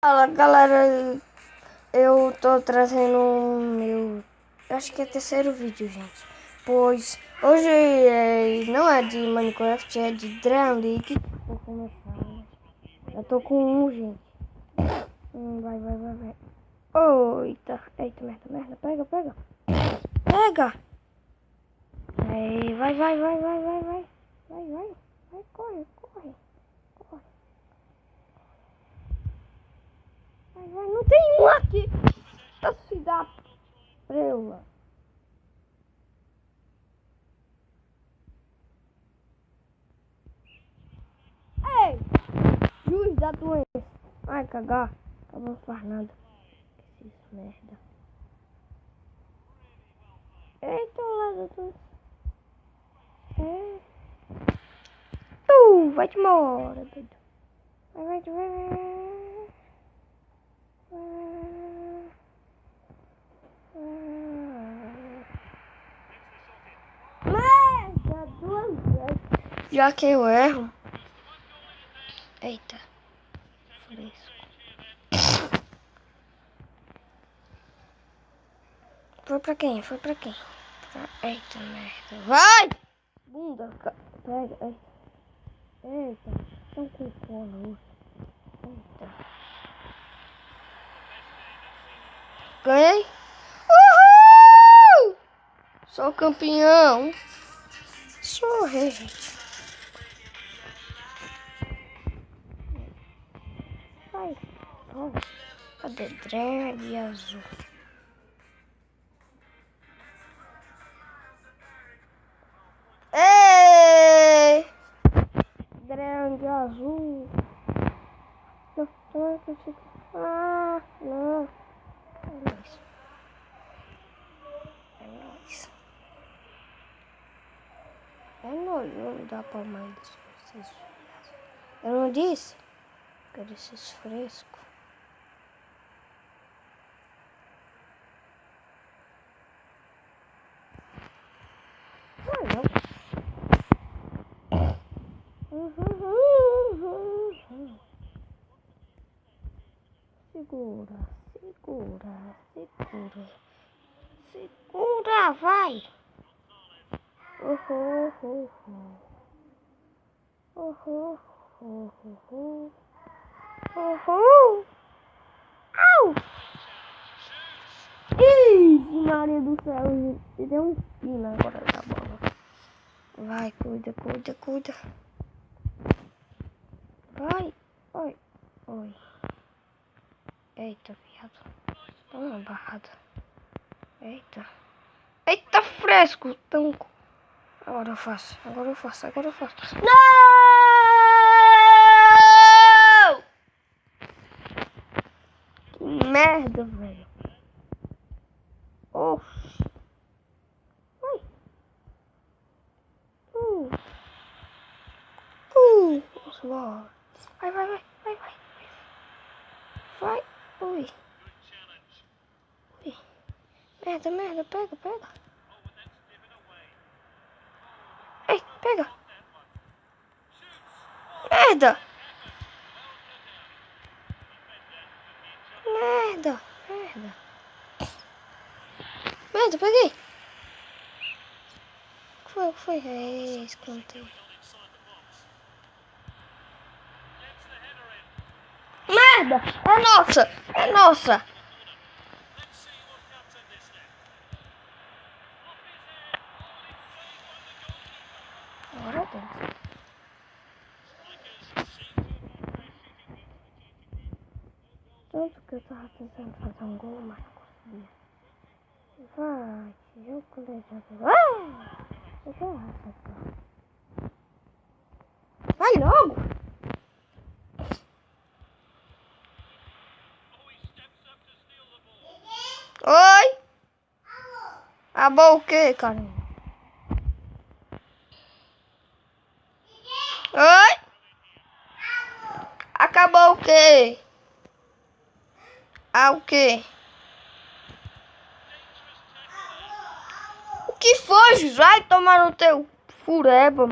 Fala galera, eu tô trazendo meu, acho que é terceiro vídeo, gente. Pois hoje não é de Minecraft, é de Dream League. Vou começar, né? Eu tô com um, gente. Vai. Eita, merda, pega. Pega! Aí, vai, corre. Vai, não tem um aqui! Tá se dá preula. Ei! Juiz da doença. Ai, cagar. Acabou não faz nada. Que isso, merda. Eita, lá da doença. Vai te embora, doido. Vai. Merda, duas vezes. Já que eu erro. Eita. Fresco. Foi pra quem? Eita, merda. Vai! Bunda, pega. Eita. Estão com cola. Eita. Ganhei. Uhul! Sou campeão. Sou rei, gente. Vai. Oh. Cadê drag azul? Ei! Drag azul. Não consigo. Não. Não dá pra mais esses. Eu não disse? Quero esses frescos. Não. Segura, vai. Au! Ih, Maria do céu, ele deu um pino agora da bola. Vai, cuida. Vai. Oi. Eita, viado. Dá uma barrada. Eita, fresco. Tanco. Agora eu faço. Não! Que merda, velho. Oxi. Vai. Vai. Vai. Ui. Merda, pega. Ei, pega. Merda, peguei. Foi? Escantei. Merda, é nossa. Agora dentro. Tanto que eu tava tentando fazer um gol, mas não conseguia. Vai, jogo legal. Vai logo. Oi. Acabou o quê, cara? Oi. Acabou o quê? O quê? O que foi? Vai tomar no teu fureba.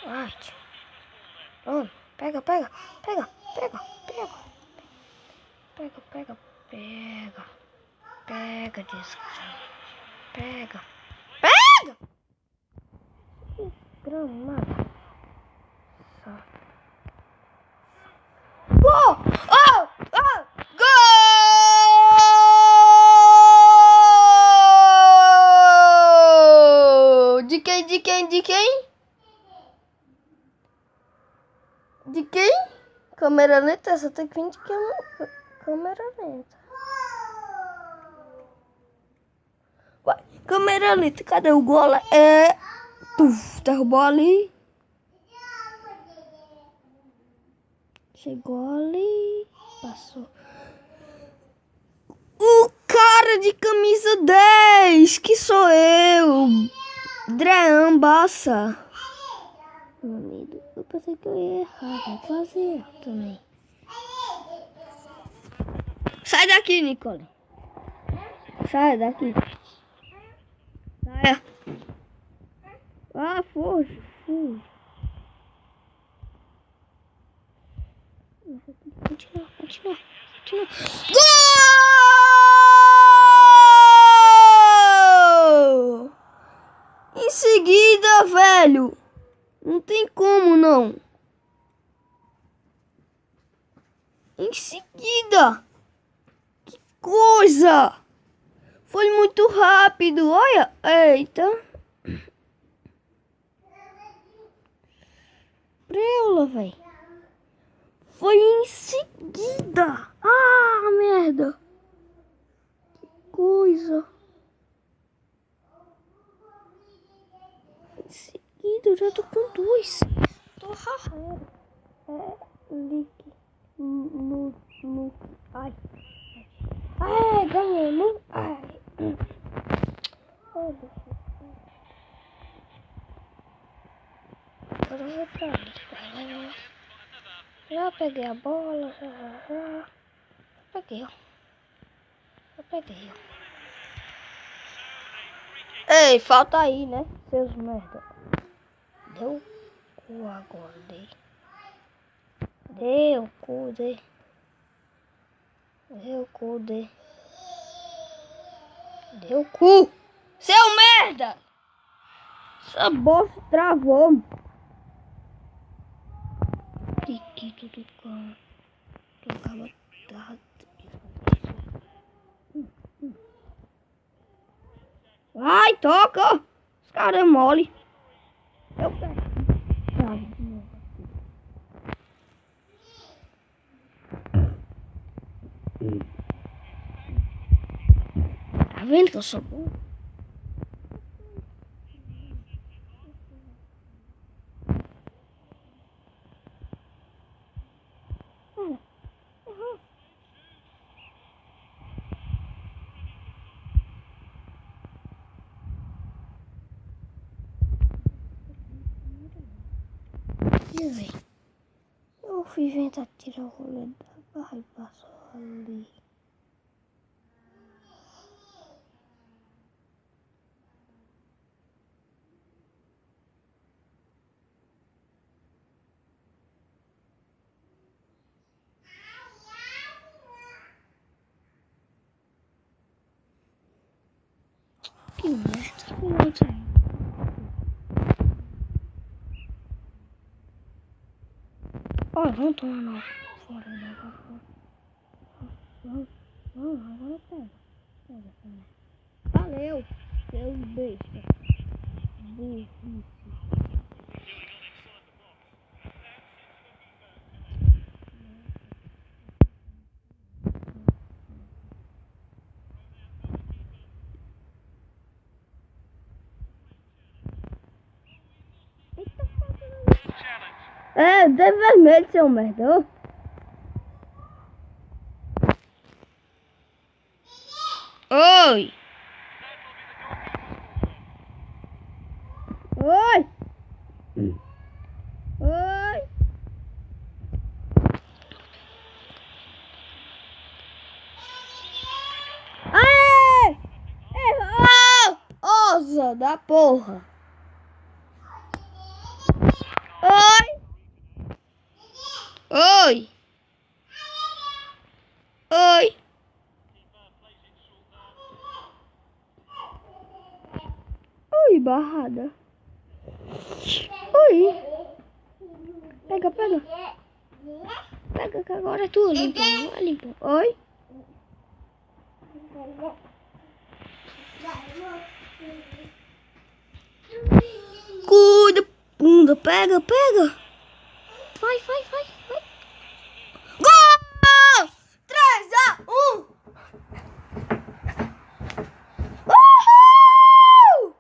Ai, Pega, pega, pega, pega, pega. Pega, pega, pega. Pega, desgraça. Pega. Pega! Desgramado. Gol! Oh! Oh! Gol! De quem? De quem? De quem? De quem? Câmera lenta? Essa tem que vir de câmera lenta. Vai. Câmera lenta. Cadê o gol? Derrubou ali. Chegou ali. Passou. O cara de camisa 10. Que sou eu. Drean Bassa. Meu amigo. Eu pensei que eu ia errar. Vou fazer também. Sai daqui, Nicole. Sai daqui. Saia. Ah, foge. Foge. Continua, continua, continua. Gol! Em seguida, velho. Não tem como, não. Em seguida. Que coisa. Foi muito rápido. Olha. Eita. Preula, velho. Foi em seguida. Ah, merda. Que coisa. Em seguida, eu já tô com 2. Tô rarando. Lique. No. Ai. Ai, ganhei. Não. Ai. Olha. Agora eu vou pra ali. Já peguei a bola, já. Peguei, ó. Já peguei, ó. Ei, falta aí, né? Seus merda. Deu cu agora, dei. Deu cu, dei. Deu cu, dei. Deu cu. Seu merda! Essa bosta travou. Tiquito do carro. Tocava tarde. Vai, toca! Os caras é mole. Eu pego. Tá vendo que eu sou bom? Eu fui tentar tirar o rolê da barra e passou ali. Que merda, não sei. Ó, vamos tomar não. Fora da fora. Vamos, agora pega. Pega também. Valeu, seu besta. Burrice. De vermelho, seu merda. Oi! Oi! Oi! Aê! Errou! Osa da porra! Oi! Oi! Oi! Oi, barrada. Oi! Pega, pega. Pega que agora é tu limpa. Vai limpa. Oi? Cuida, bunda. Pega, pega. Vai, vai, vai, vai. Gol! 3-1. Uhul!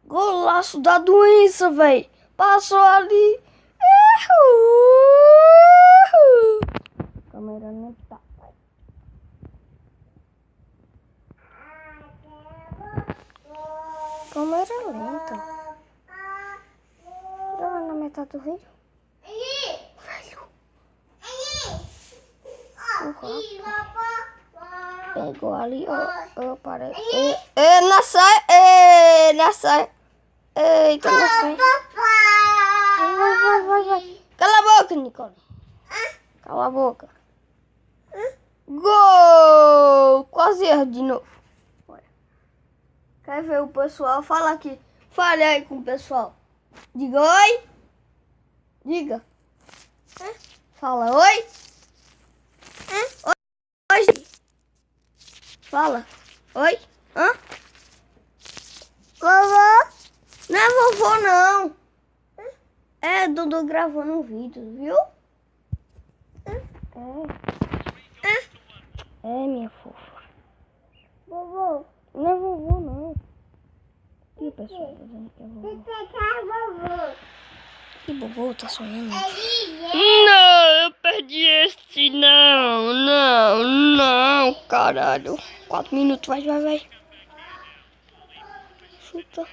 Golaço da doença, velho. Passou ali. Uhul! Câmera não tá. Câmera lenta. Já na metade do vídeo. Velho. Pegou ali, ó. Eu parei. Não sai. Não sai. Eita, não sai. Vai. Cala a boca, Nicole. Cala a boca. Gol! Quase erro de novo. Olha. Quer ver o pessoal? Fala aqui. Fale aí com o pessoal. Diga oi. Diga. Fala oi. Oi. Fala. Oi. Vovó. Não é vovô, não. É Dudu gravando um vídeo, viu? É, minha fofa. Vovô. Não é vovô, não. E o pessoal tá dizendo que é vovô. Que vovô tá sonhando? Não, eu perdi esse. Não, caralho. 4 minutos, vai. Chuta.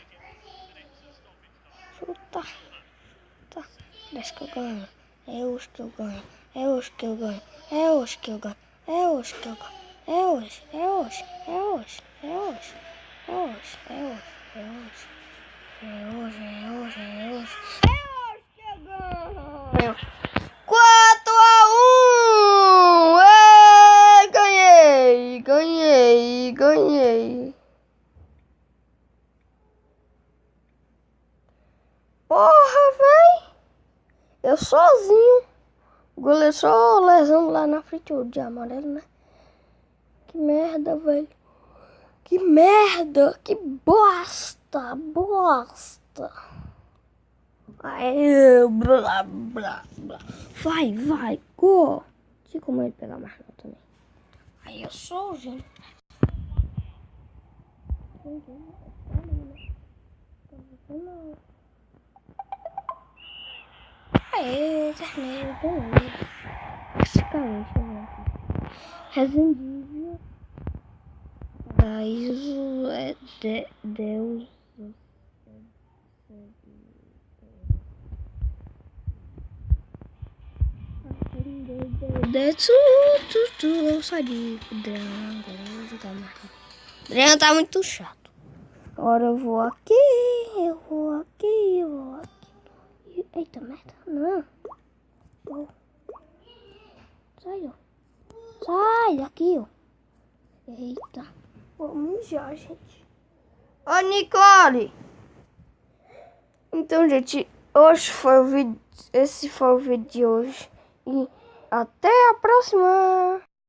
Desce que eu ganho. É hoje que eu ganho. É hoje que eu ganho. É hoje que eu ganho. É hoje que eu ganho. É hoje. É hoje. É hoje. É hoje. É hoje. É hoje. É hoje. É hoje. É hoje. É hoje. É hoje que eu ganho. 4-1. Ganhei. Porra, véi. Eu sozinho. O goleiro só lesando lá na frente de amarelo, né? Que merda, velho. Que merda. Que bosta. Aí, blá. Vai. Go. Se como ele pegar mais não também. Aí eu sou, gente. Aê, terminei, ganhei. Basicamente, né? Resident Evil. Paraíso é Deus. Eu saí de Adriano, agora eu vou jogar mais. Adriano tá muito chato. Agora eu vou aqui. Eita, merda, não. Sai daqui, ó. Eita. Vou mijar, gente. Ô, Nicole. Então, gente, esse foi o vídeo de hoje. E até a próxima.